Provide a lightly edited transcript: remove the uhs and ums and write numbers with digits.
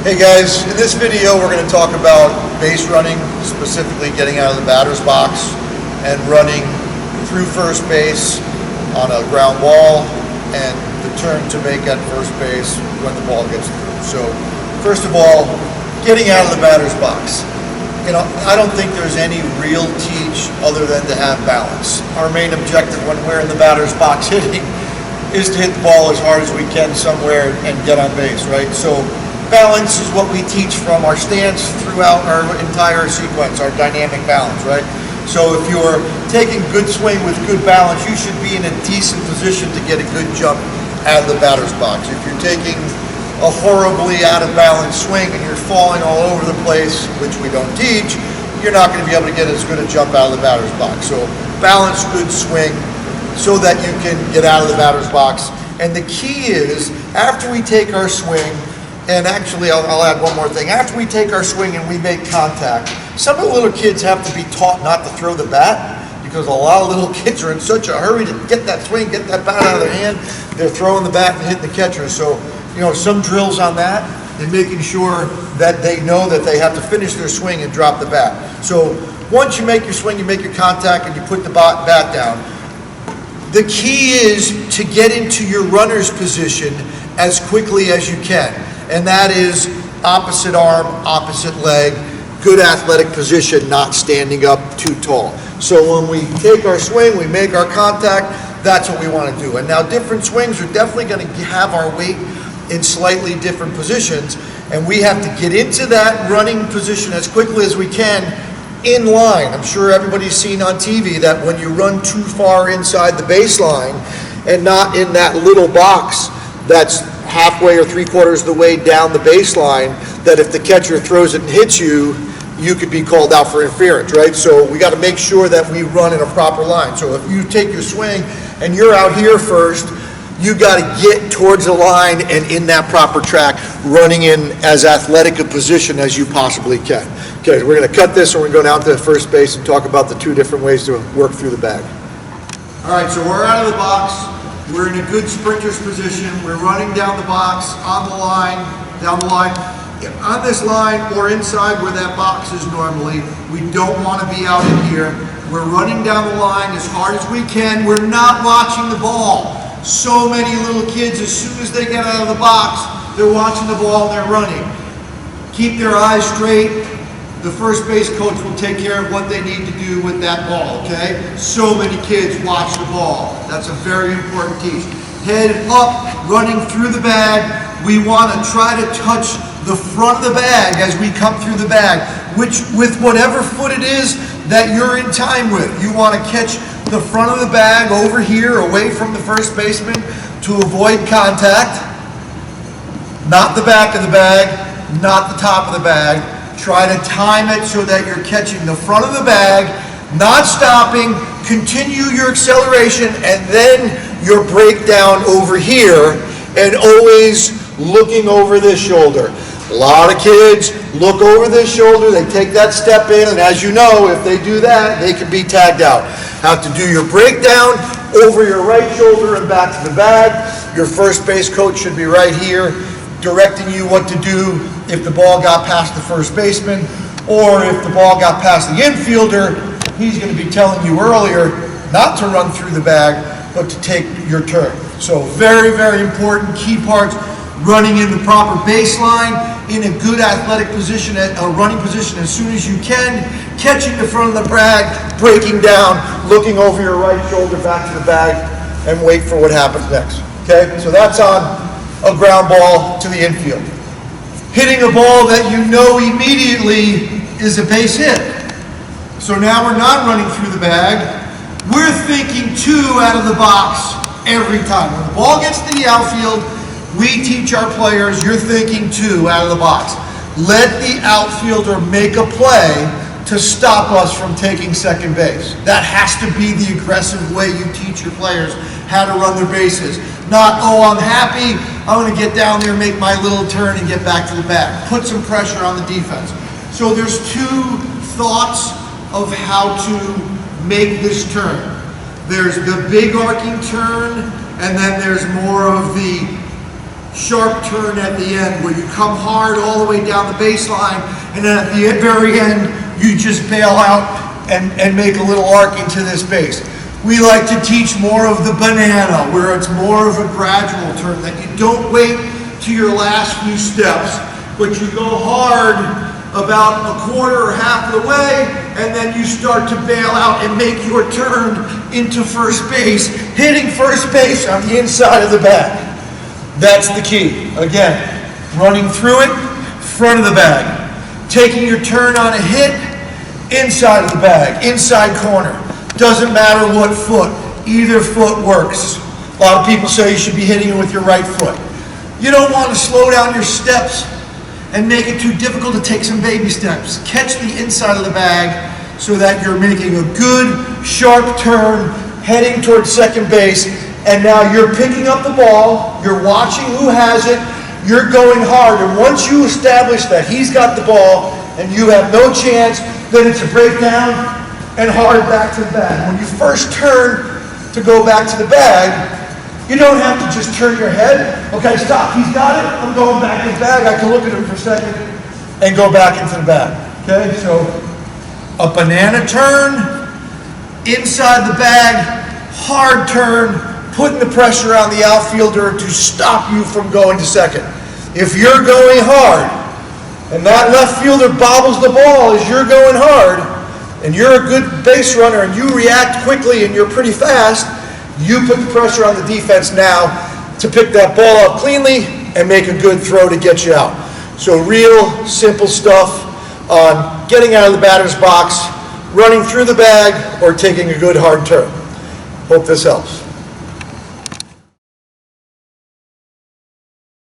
Hey guys, in this video we're going to talk about base running, specifically getting out of the batter's box and running through first base on a ground ball and the turn to make at first base when the ball gets through. So first of all, getting out of the batter's box. I don't think there's any real teach other than to have balance. Our main objective when we're in the batter's box hitting is to hit the ball as hard as we can somewhere and get on base, right? So balance is what we teach from our stance throughout our entire sequence, our dynamic balance, right? So if you're taking good swing with good balance, you should be in a decent position to get a good jump out of the batter's box. If you're taking a horribly out of balance swing and you're falling all over the place, which we don't teach, you're not going to be able to get as good a jump out of the batter's box. So balance, good swing, so that you can get out of the batter's box. And the key is, after we take our swing, and actually I'll add one more thing, after we take our swing and we make contact, some of the little kids have to be taught not to throw the bat, because a lot of little kids are in such a hurry to get that swing, get that bat out of their hand, they're throwing the bat and hitting the catcher. So, some drills on that and making sure that they know that they have to finish their swing and drop the bat. So once you make your swing, you make your contact and you put the bat down, the key is to get into your runner's position as quickly as you can. And that is opposite arm, opposite leg, good athletic position, not standing up too tall. So when we take our swing, we make our contact, that's what we want to do. And now different swings are definitely going to have our weight in slightly different positions, and we have to get into that running position as quickly as we can in line. I'm sure everybody's seen on TV that when you run too far inside the baseline and not in that little box that's halfway or 3/4 of the way down the baseline, that if the catcher throws it and hits you, you could be called out for interference, right? So we got to make sure that we run in a proper line. So if you take your swing and you're out here first, you got to get towards the line and in that proper track, running in as athletic a position as you possibly can. Okay, we're going to cut this and we're going to go down to first base and talk about the two different ways to work through the bag. All right, so we're out of the box. We're in a good sprinter's position. We're running down the box, on the line, down the line. On this line or inside where that box is normally, we don't want to be out in here. We're running down the line as hard as we can. We're not watching the ball. So many little kids, as soon as they get out of the box, they're watching the ball and they're running. Keep their eyes straight. The first base coach will take care of what they need to do with that ball, okay? So many kids watch the ball. That's a very important teach. Head up, running through the bag. We want to try to touch the front of the bag as we come through the bag, which with whatever foot it is that you're in time with. You want to catch the front of the bag over here, away from the first baseman, to avoid contact. Not the back of the bag, not the top of the bag. Try to time it so that you're catching the front of the bag, not stopping, continue your acceleration, and then your breakdown over here, and always looking over this shoulder. A lot of kids look over this shoulder, they take that step in, and as you know, if they do that, they can be tagged out. Have to do your breakdown over your right shoulder and back to the bag. Your first base coach should be right here, directing you what to do if the ball got past the first baseman, or if the ball got past the infielder, he's going to be telling you earlier not to run through the bag, but to take your turn. So very, very important key parts: running in the proper baseline, in a good athletic position, a running position as soon as you can, catching the front of the bag, breaking down, looking over your right shoulder back to the bag, and wait for what happens next. Okay, so that's on a ground ball to the infield. Hitting a ball that you know immediately is a base hit. So now we're not running through the bag. We're thinking two out of the box every time. When the ball gets to the outfield, we teach our players, you're thinking two out of the box. Let the outfielder make a play to stop us from taking second base. That has to be the aggressive way you teach your players how to run their bases. Not, oh, I'm happy, I'm going to get down there, make my little turn, and get back to the bag. Put some pressure on the defense. So there's two thoughts of how to make this turn. There's the big arcing turn, and then there's more of the sharp turn at the end where you come hard all the way down the baseline, and then at the very end, you just bail out and make a little arc into this base. We like to teach more of the banana, where it's more of a gradual turn, that you don't wait to your last few steps, but you go hard about a quarter or half of the way, and then you start to bail out and make your turn into first base, hitting first base on the inside of the bag. That's the key. Again, running through it, front of the bag. Taking your turn on a hit, inside of the bag, inside corner. Doesn't matter what foot, either foot works. A lot of people say you should be hitting it with your right foot. You don't want to slow down your steps and make it too difficult to take some baby steps. Catch the inside of the bag so that you're making a good, sharp turn, heading towards second base, and now you're picking up the ball, you're watching who has it, you're going hard, and once you establish that he's got the ball and you have no chance, then it's a breakdown and hard back to the bag. When you first turn to go back to the bag, you don't have to just turn your head. Okay, stop, he's got it, I'm going back to the bag. I can look at him for a second and go back into the bag. Okay, so a banana turn, inside the bag, hard turn, putting the pressure on the outfielder to stop you from going to second. If you're going hard and that left fielder bobbles the ball as you're going hard, and you're a good base runner and you react quickly and you're pretty fast, you put the pressure on the defense now to pick that ball up cleanly and make a good throw to get you out. So real simple stuff on getting out of the batter's box, running through the bag, or taking a good hard turn. Hope this helps.